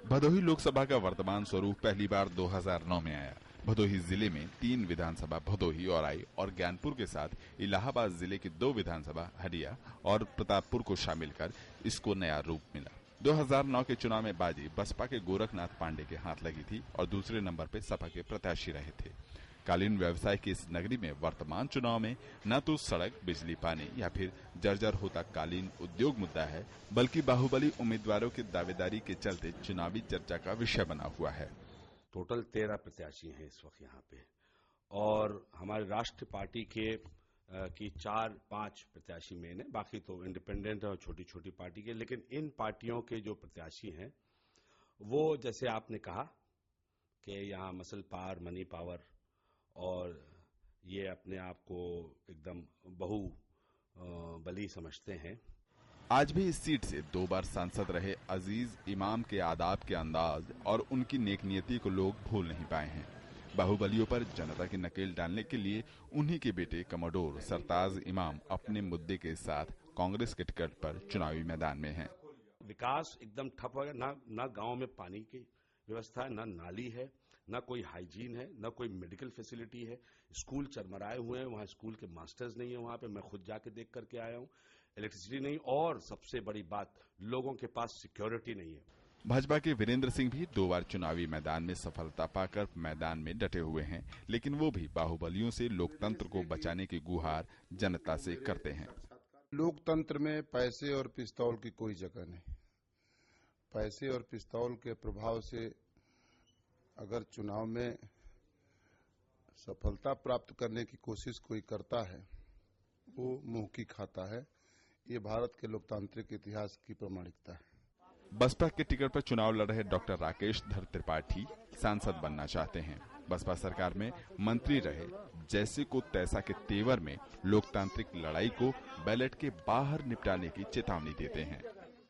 भदोही लोकसभा का वर्तमान स्वरूप पहली बार 2009 में आया। भदोही जिले में 3 विधानसभा भदोही, औराई और ज्ञानपुर के साथ इलाहाबाद जिले की 2 विधानसभा हडिया और प्रतापपुर को शामिल कर इसको नया रूप मिला। 2009 के चुनाव में बाजी बसपा के गोरखनाथ पांडे के हाथ लगी थी और दूसरे नंबर पर सपा के प्रत्याशी रहे थे। कालीन व्यवसाय की इस नगरी में वर्तमान चुनाव में न तो सड़क, बिजली, पानी या फिर जर्जर होता कालीन उद्योग मुद्दा है, बल्कि बाहुबली उम्मीदवारों की दावेदारी के चलते चुनावी चर्चा का विषय बना हुआ है। टोटल 13 प्रत्याशी हैं इस वक्त यहाँ पे, और हमारे राष्ट्रीय पार्टी के की 4-5 प्रत्याशी मेन है, बाकी तो इंडिपेंडेंट और छोटी छोटी पार्टी के। लेकिन इन पार्टियों के जो प्रत्याशी हैं वो, जैसे आपने कहा कि यहाँ मसल पावर, मनी पावर, और ये अपने आप को एकदम बहुबली समझते हैं। आज भी इस सीट से 2 बार सांसद रहे अजीज इमाम के आदाब के अंदाज और उनकी नेकनियती को लोग भूल नहीं पाए हैं। बाहुबलियों पर जनता की नकेल डालने के लिए उन्हीं के बेटे कमोडोर सरताज इमाम अपने मुद्दे के साथ कांग्रेस के टिकट पर चुनावी मैदान में हैं। विकास एकदम ठप हो गया। ना गांव में पानी की व्यवस्था है, ना नाली है, ना कोई हाइजीन है, ना कोई मेडिकल फैसिलिटी है। स्कूल चरमराए हुए हैं, वहां स्कूल के मास्टर्स नहीं है। वहां पे मैं खुद जाके देख करके आया हूं। इलेक्ट्रिसिटी नहीं, और सबसे बड़ी बात, लोगों के पास सिक्योरिटी नहीं है। भाजपा के वीरेंद्र सिंह भी 2 बार चुनावी मैदान में सफलता पाकर मैदान में डटे हुए हैं, लेकिन वो भी बाहुबलियों से लोकतंत्र को बचाने की गुहार जनता से करते हैं। लोकतंत्र में पैसे और पिस्तौल की कोई जगह नहीं। पैसे और पिस्तौल के प्रभाव से अगर चुनाव में सफलता प्राप्त करने की कोशिश कोई करता है, वो मुंह की खाता है। ये भारत के लोकतांत्रिक इतिहास की प्रामाणिकता है। बसपा के टिकट पर चुनाव लड़ रहे डॉक्टर राकेश धर त्रिपाठी सांसद बनना चाहते हैं। बसपा सरकार में मंत्री रहे, जैसे को तैसा के तेवर में लोकतांत्रिक लड़ाई को बैलेट के बाहर निपटाने की चेतावनी देते हैं।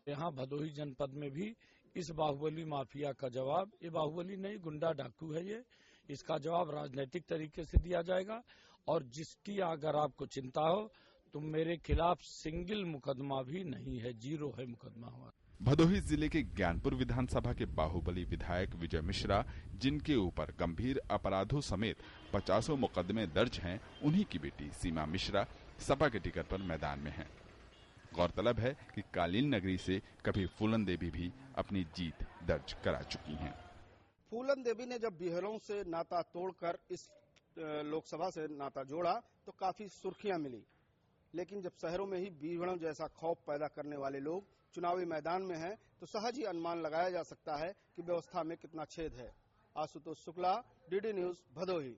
यहाँ भदोही जनपद में भी इस बाहुबली माफिया का जवाब, ये बाहुबली नहीं, गुंडा डाकू है ये, इसका जवाब राजनीतिक तरीके से दिया जाएगा। और जिसकी अगर आपको चिंता हो तो मेरे खिलाफ सिंगल मुकदमा भी नहीं है, 0 है मुकदमा हमारा। भदोही जिले के ज्ञानपुर विधानसभा के बाहुबली विधायक विजय मिश्रा, जिनके ऊपर गंभीर अपराधों समेत 50 मुकदमे दर्ज हैं, उन्हीं की बेटी सीमा मिश्रा सपा के टिकट पर मैदान में हैं। गौरतलब है कि कालीन नगरी से कभी फूलन देवी भी अपनी जीत दर्ज करा चुकी हैं। फूलन देवी ने जब बिहरों से नाता तोड़कर इस लोकसभा से नाता जोड़ा तो काफी सुर्खियां मिली, लेकिन जब शहरों में ही बीहड़ों जैसा खौफ पैदा करने वाले लोग चुनावी मैदान में हैं, तो सहज ही अनुमान लगाया जा सकता है कि व्यवस्था में कितना छेद है। Ashutosh Shukla, DD news, Bhadohi.